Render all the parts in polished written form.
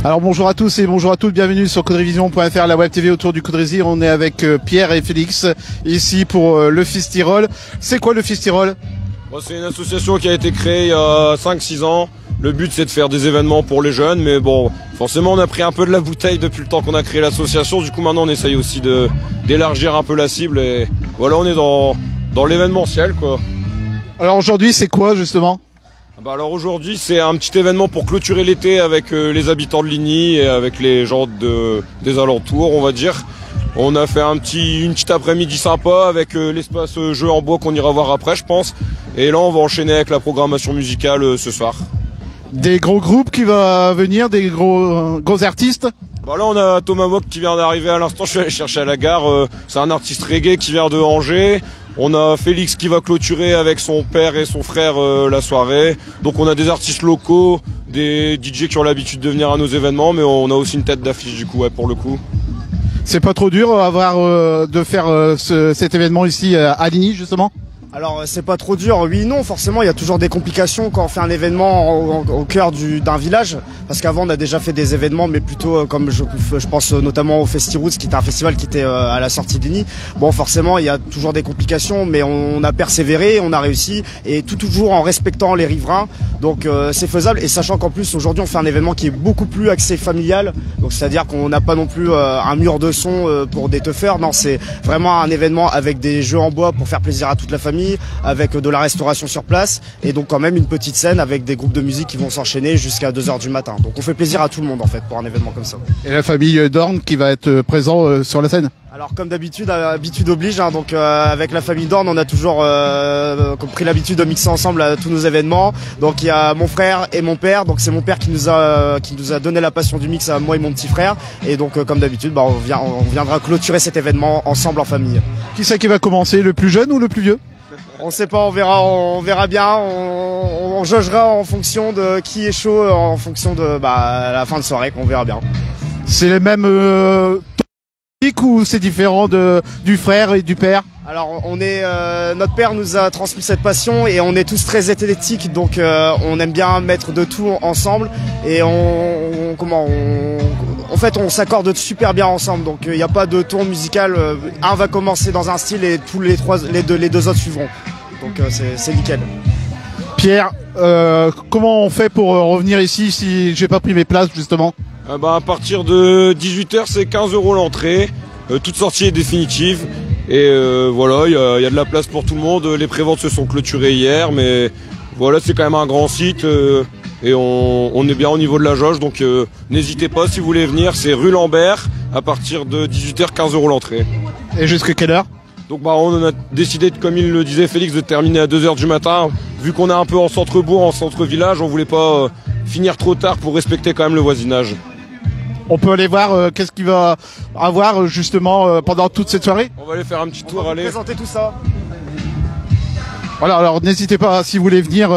Alors bonjour à tous et bonjour à toutes, bienvenue sur Caudrevision.fr, la web TV autour du Caudrezir. On est avec Pierre et Félix ici pour le Fistirol. C'est quoi le Fistirol? C'est une association qui a été créée il y a 5-6 ans. Le but c'est de faire des événements pour les jeunes, mais bon, forcément on a pris un peu de la bouteille depuis le temps qu'on a créé l'association. Du coup maintenant on essaye aussi d'élargir un peu la cible et voilà, on est dans l'événementiel quoi. Alors aujourd'hui c'est quoi justement? Alors aujourd'hui c'est un petit événement pour clôturer l'été avec les habitants de Ligny et avec les gens des alentours on va dire. On a fait une petite après-midi sympa avec l'espace jeu en bois qu'on ira voir après je pense. Et là on va enchaîner avec la programmation musicale ce soir. Des gros groupes qui vont venir, des gros artistes? Là on a Thomas Mock qui vient d'arriver à l'instant, je suis allé chercher à la gare, c'est un artiste reggae qui vient de Angers. On a Félix qui va clôturer avec son père et son frère la soirée. Donc on a des artistes locaux, des DJ qui ont l'habitude de venir à nos événements, mais on a aussi une tête d'affiche du coup, ouais, pour le coup. C'est pas trop dur de faire cet événement ici à Ligny justement? Alors c'est pas trop dur, oui non, forcément il y a toujours des complications quand on fait un événement au cœur d'un village, parce qu'avant on a déjà fait des événements mais plutôt comme je pense notamment au Festiroots qui était un festival qui était à la sortie de Ligny. Bon forcément il y a toujours des complications mais on a persévéré, on a réussi et toujours en respectant les riverains, donc c'est faisable et sachant qu'en plus aujourd'hui on fait un événement qui est beaucoup plus axé familial, donc c'est-à-dire qu'on n'a pas non plus un mur de son pour des teufeurs, non c'est vraiment un événement avec des jeux en bois pour faire plaisir à toute la famille, avec de la restauration sur place et donc quand même une petite scène avec des groupes de musique qui vont s'enchaîner jusqu'à 2 h du matin. Donc on fait plaisir à tout le monde en fait pour un événement comme ça. Et la famille Dorn qui va être présent sur la scène? Alors comme d'habitude, habitude oblige, hein, donc avec la famille Dorn on a toujours pris l'habitude de mixer ensemble à tous nos événements. Donc il y a mon frère et mon père, donc c'est mon père qui nous a donné la passion du mix à moi et mon petit frère. Et donc comme d'habitude on viendra clôturer cet événement ensemble en famille. Qui c'est qui va commencer, le plus jeune ou le plus vieux? On sait pas, on verra bien, on jaugera en fonction de qui est chaud, en fonction de la fin de soirée qu'on verra bien. C'est les mêmes ou c'est différent du frère et du père? Alors notre père nous a transmis cette passion et on est tous très athlétiques, donc on aime bien mettre de tout ensemble et en fait on s'accorde super bien ensemble, donc il n'y a pas de tour musical, un va commencer dans un style et tous les deux autres suivront, donc c'est nickel. Pierre, comment on fait pour revenir ici si j'ai pas pris mes places justement? À partir de 18 h c'est 15 € l'entrée, toute sortie est définitive. Et voilà, il y a de la place pour tout le monde. Les préventes se sont clôturées hier, mais voilà, c'est quand même un grand site et on est bien au niveau de la jauge. Donc n'hésitez pas si vous voulez venir, c'est rue Lambert, à partir de 18 h 15 € l'entrée. Et jusqu'à quelle heure? Donc on a décidé, comme il le disait Félix, de terminer à 2 h du matin. Vu qu'on est un peu en centre-bourg, en centre-village, on voulait pas finir trop tard pour respecter quand même le voisinage. On peut aller voir qu'est-ce qu'il va avoir justement pendant toute cette soirée? On va aller faire un petit tour, aller présenter tout ça. Voilà, alors n'hésitez pas si vous voulez venir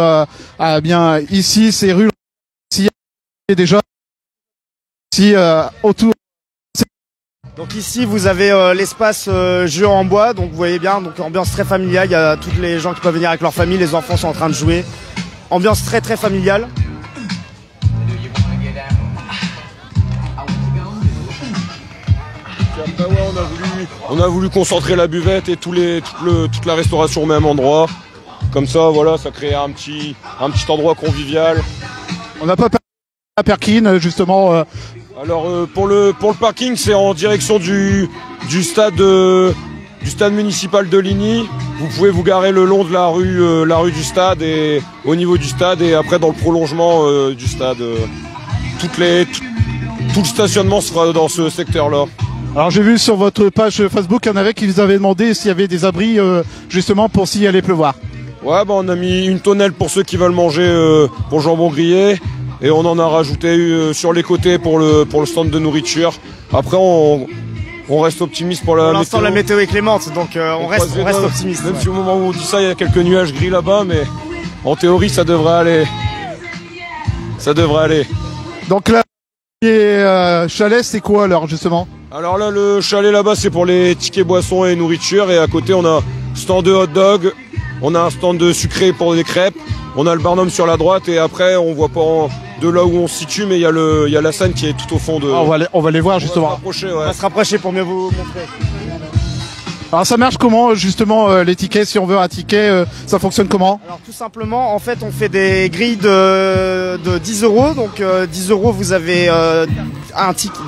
bien ici, c'est rue s'il y a déjà autour. Donc ici vous avez l'espace jeu en bois, donc vous voyez bien, donc ambiance très familiale, il y a tous les gens qui peuvent venir avec leur famille, les enfants sont en train de jouer. Ambiance très très familiale. Après, ouais, on a voulu concentrer la buvette et toute la restauration au même endroit. Comme ça, voilà, ça crée un petit endroit convivial. On n'a pas à Perkin, justement. Alors pour le parking, c'est en direction du stade municipal de Ligny. Vous pouvez vous garer le long de la rue du stade et au niveau du stade et après dans le prolongement du stade. Tout le stationnement sera dans ce secteur-là. Alors j'ai vu sur votre page Facebook qu'il y en avait qui vous avaient demandé s'il y avait des abris justement pour s'il allait pleuvoir. Ouais, on a mis une tonnelle pour ceux qui veulent manger pour le jambon grillé et on en a rajouté sur les côtés pour le stand de nourriture. Après on reste optimiste pour la météo. Pour l'instant la météo est clémente, donc on reste optimiste. Même si au moment où on dit ça il y a quelques nuages gris là-bas, mais en théorie ça devrait aller. Donc là, chalet c'est quoi alors justement? Alors là, le chalet là-bas, c'est pour les tickets boissons et nourriture. Et à côté, on a stand de hot dog, On a un stand de sucré pour des crêpes. On a le Barnum sur la droite et après on voit pas de là où on se situe, mais il y a la scène qui est tout au fond de. Ah, on va les voir justement. On va se rapprocher pour mieux vous montrer. Alors ça marche comment justement les tickets? Si on veut un ticket, ça fonctionne comment? Alors tout simplement, en fait, on fait des grilles de 10 €. Donc 10 € vous avez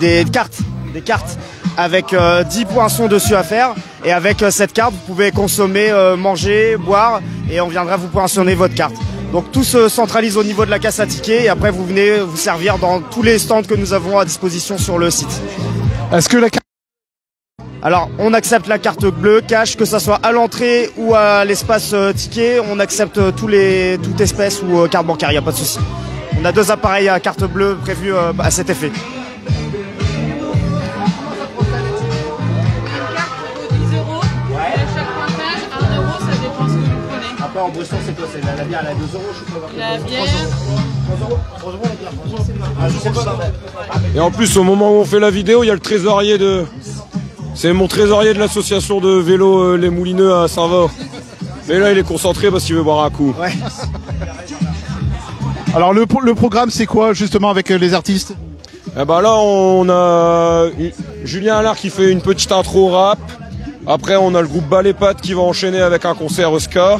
des cartes avec 10 poinçons dessus à faire. Et avec cette carte, vous pouvez consommer, manger, boire, et on viendra vous poinçonner votre carte. Donc tout se centralise au niveau de la caisse à tickets et après vous venez vous servir dans tous les stands que nous avons à disposition sur le site. Est-ce que la carte... Alors on accepte la carte bleue, cash, que ça soit à l'entrée ou à l'espace ticket, on accepte toute espèce ou carte bancaire, il n'y a pas de souci. On a 2 appareils à carte bleue prévus à cet effet. En Bresson, c'est quoi? C'est la bière, elle a 2 €, je sais pas. La bière. 3 € la bière. Ah, je sais pas. Et en plus, au moment où on fait la vidéo, il y a le trésorier de. C'est mon trésorier de l'association de vélo Les Moulineux à Saint-Vaur. Mais là, il est concentré parce qu'il veut boire un coup. Ouais. Alors le programme, c'est quoi justement avec les artistes? Eh ben là, on a Julien Allard qui fait une petite intro rap. Après, on a le groupe Bas les Pattes qui va enchaîner avec un concert ska.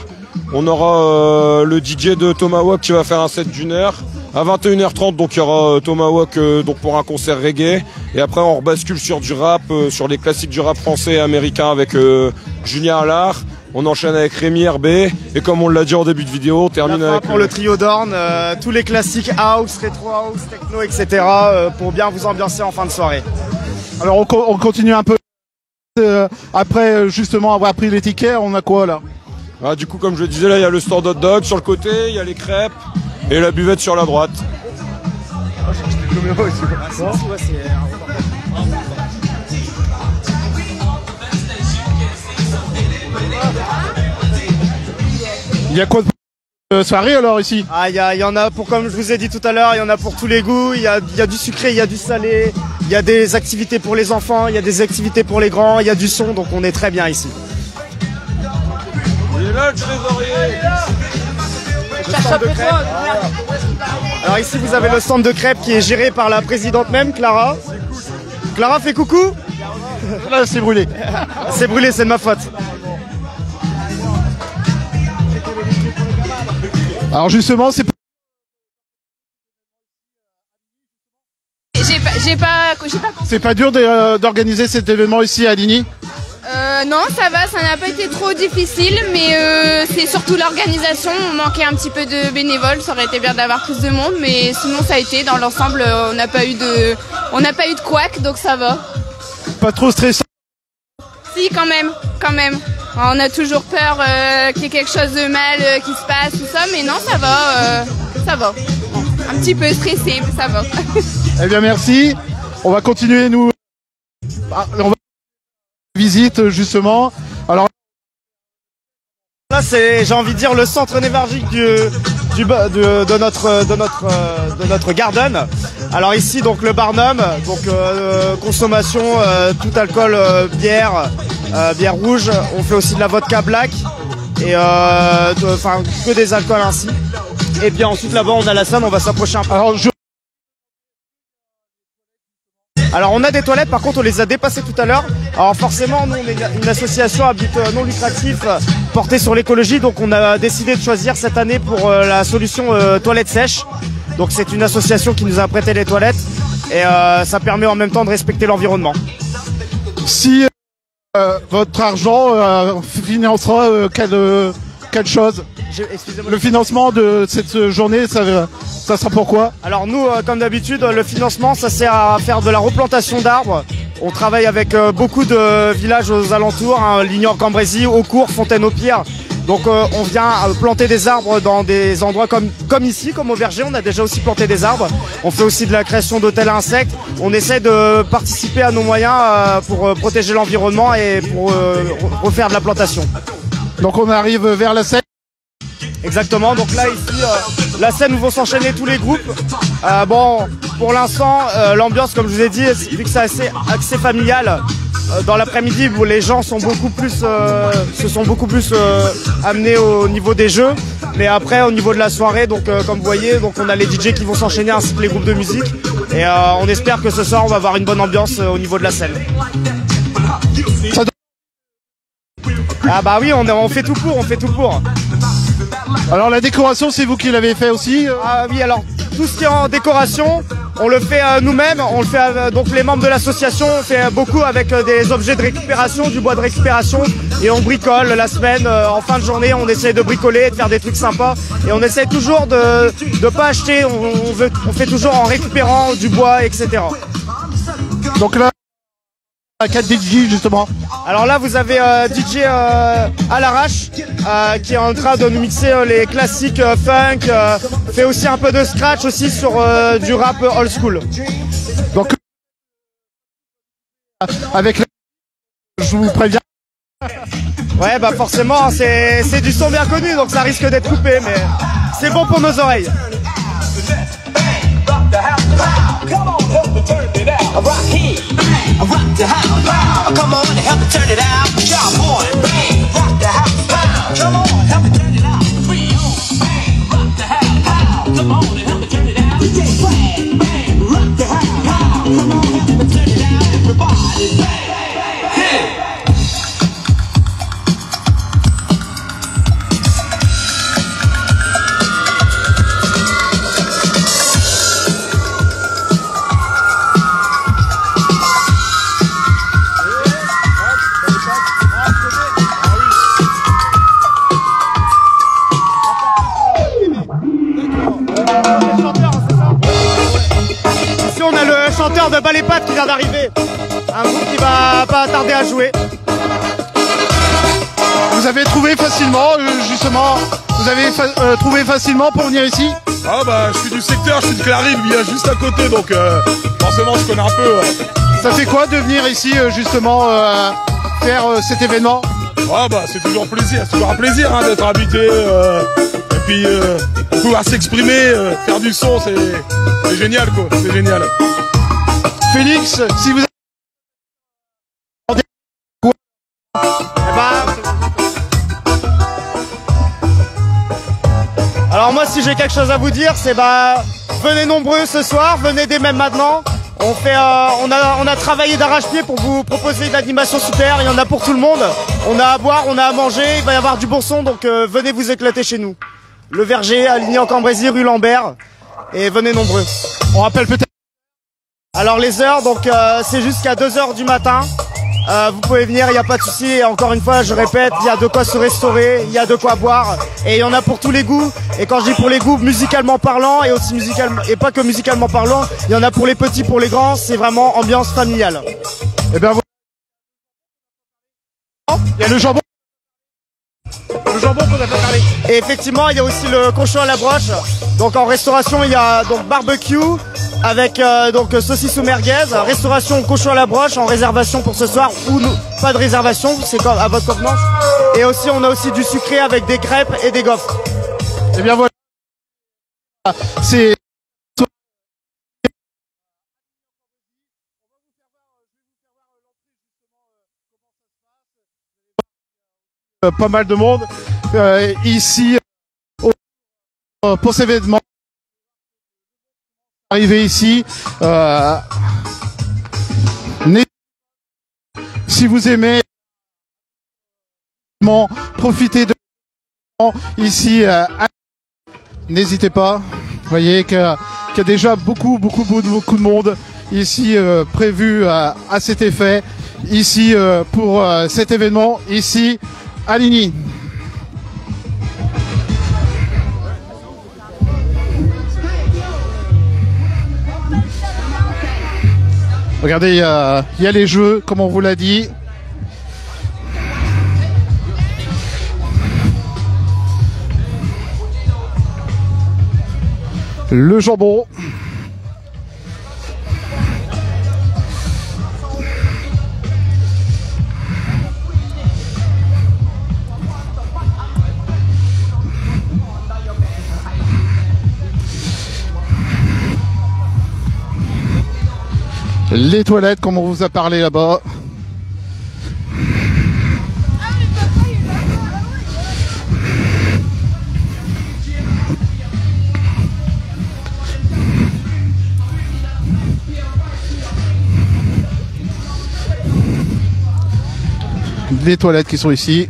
On aura le DJ de Tomahawk qui va faire un set d'1 heure. À 21h30, donc il y aura Tomahawk donc pour un concert reggae. Et après, on rebascule sur du rap, sur les classiques du rap français et américain avec Julien Allard. On enchaîne avec Rémi RB. Et comme on l'a dit en début de vidéo, on termine avec... pour le trio d'Orne, tous les classiques house, rétro house, techno, etc. Pour bien vous ambiancer en fin de soirée. Alors on continue un peu. Après justement avoir pris les tickets, on a quoi là? Ah, du coup, comme je le disais, là, il y a le stand hot dog sur le côté, il y a les crêpes et la buvette sur la droite. Il y a quoi de soirée alors ici? Ah, il y en a pour, comme je vous ai dit tout à l'heure, il y en a pour tous les goûts. Il y a du sucré, il y a du salé, il y a des activités pour les enfants, il y a des activités pour les grands, il y a du son, donc on est très bien ici. Il est là le trésorier. Alors ici vous avez le stand de crêpes qui est géré par la présidente même, Clara. Clara, fais coucou. Là c'est brûlé. C'est brûlé, c'est de ma faute. Alors justement c'est... J'ai pas C'est pas dur d'organiser cet événement ici à Ligny? Non, ça va, ça n'a pas été trop difficile, mais c'est surtout l'organisation. On manquait un petit peu de bénévoles, ça aurait été bien d'avoir plus de monde, mais sinon ça a été, dans l'ensemble, on n'a pas eu de couac, donc ça va. Pas trop stressant? Si, quand même. On a toujours peur qu'il y ait quelque chose de mal qui se passe, tout ça, mais non, ça va. Un petit peu stressé, mais ça va. Eh bien merci, on va continuer nous. On va visite justement. Alors là c'est, j'ai envie de dire, le centre névralgique de notre garden. Alors ici donc le Barnum, donc consommation tout alcool, bière rouge. On fait aussi de la vodka black et enfin que des alcools ainsi. Et bien ensuite là-bas on a la scène, on va s'approcher un peu. Alors on a des toilettes, par contre on les a dépassées tout à l'heure. Alors forcément nous on est une association à but non lucratif portée sur l'écologie, donc on a décidé de choisir cette année pour la solution toilettes sèches. Donc c'est une association qui nous a prêté les toilettes et ça permet en même temps de respecter l'environnement. Si votre argent financera quelle chose? Le financement de cette journée, ça sera pourquoi? Alors nous, comme d'habitude, le financement, ça sert à faire de la replantation d'arbres. On travaille avec beaucoup de villages aux alentours, hein, Lignan-Cambrésis, Aucourt, Fontaine-au-Pire. Donc on vient planter des arbres dans des endroits comme ici, comme au verger. On a déjà aussi planté des arbres. On fait aussi de la création d'hôtels à insectes. On essaie de participer à nos moyens pour protéger l'environnement et pour refaire de la plantation. Donc on arrive vers la Seine. Exactement, donc là ici, la scène où vont s'enchaîner tous les groupes. Bon, pour l'instant, l'ambiance, comme je vous ai dit, vu que c'est assez familial, dans l'après-midi où les gens sont beaucoup plus, se sont beaucoup plus amenés au niveau des jeux. Mais après au niveau de la soirée, donc comme vous voyez, donc on a les DJ qui vont s'enchaîner ainsi que les groupes de musique. Et on espère que ce soir on va avoir une bonne ambiance au niveau de la scène. Ah bah oui, on fait tout pour, on fait tout pour. Alors la décoration, c'est vous qui l'avez fait aussi Ah oui, alors tout ce qui est en décoration, on le fait nous-mêmes, on le fait donc les membres de l'association, on fait beaucoup avec des objets de récupération, du bois de récupération, et on bricole la semaine, en fin de journée, on essaie de bricoler, de faire des trucs sympas, et on essaie toujours de pas acheter, on fait toujours en récupérant du bois, etc. Donc là, à 4 DJ justement. Alors là vous avez DJ à l'arrache qui est en train de nous mixer les classiques funk, fait aussi un peu de scratch aussi sur du rap old school. Donc avec je vous préviens. Ouais bah forcément c'est du son bien connu donc ça risque d'être coupé mais c'est bon pour nos oreilles. Rock the house, come on and help me turn it out. Y'all boy, rock the house, come on, help me turn it out. Rock the house, come on and help me turn it out. Rock the house, come on, help me turn it out. Everybody, hey. De Bas les Pattes qui vient d'arriver, un groupe qui va pas tarder à jouer. Vous avez trouvé facilement, justement, vous avez trouvé facilement pour venir ici? Ah bah je suis du secteur, je suis de Clarive, il y a juste à côté donc forcément je connais un peu. Ça fait quoi de venir ici justement faire cet événement? Ah bah c'est toujours un plaisir hein, d'être habité et puis pouvoir s'exprimer, faire du son, c'est génial quoi, c'est génial. Félix, si vous Alors moi si j'ai quelque chose à vous dire c'est venez nombreux ce soir, venez dès même maintenant. On a travaillé d'arrache-pied pour vous proposer une animation super, il y en a pour tout le monde. On a à boire, on a à manger, il va y avoir du bon son donc venez vous éclater chez nous. Le Verger, aligné en Cambrésis, rue Lambert, et venez nombreux. On rappelle peut-être. Alors les heures, donc c'est jusqu'à 2h du matin. Vous pouvez venir, il n'y a pas de souci. Et encore une fois, je répète, il y a de quoi se restaurer, il y a de quoi boire. Et il y en a pour tous les goûts. Et quand je dis pour les goûts, musicalement parlant, et aussi et pas que musicalement parlant, il y en a pour les petits, pour les grands. C'est vraiment ambiance familiale. Et bien il y a le jambon. Le jambon qu'on a pas parlé. Et effectivement, il y a aussi le cochon à la broche. Donc en restauration, il y a donc barbecue avec donc saucisse ou merguez, restauration cochon à la broche en réservation pour ce soir ou pas de réservation, c'est à votre convenance. Et aussi on a aussi du sucré avec des crêpes et des gaufres. Et bien voilà. C'est pas mal de monde ici pour cet événement. Arrivé ici, si vous aimez profiter de ici, n'hésitez pas. Vous voyez qu'il y a déjà beaucoup de monde ici prévu à cet effet, ici pour cet événement ici à Ligny. Regardez, il y a les jeux, comme on vous l'a dit. Le jambon. Les toilettes, comme on vous a parlé là-bas. les toilettes qui sont ici.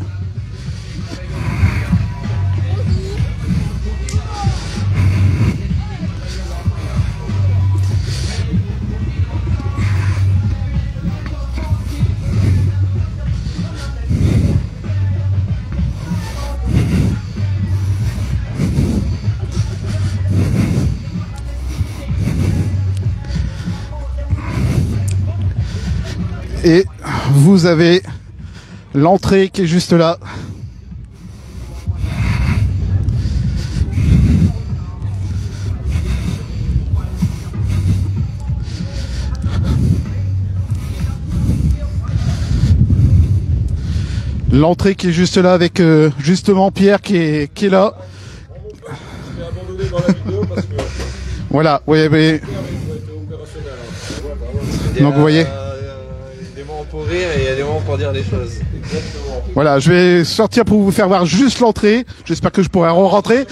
Et vous avez l'entrée qui est juste là. L'entrée qui est juste là avec justement Pierre qui est là. Voilà, oui, oui. Donc vous voyez. Pour rire et il y a des moments pour dire des choses. Exactement. Voilà, je vais sortir pour vous faire voir juste l'entrée. J'espère que je pourrai rentrer.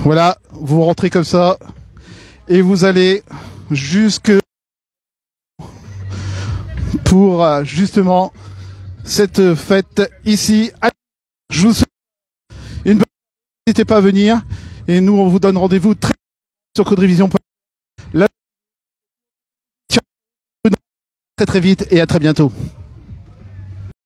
Voilà, vous rentrez comme ça et vous allez jusque pour justement cette fête ici. Je vous souhaite une bonne. N'hésitez pas à venir. Et nous, on vous donne rendez-vous très sur Caudrevision. Très très vite et à très bientôt.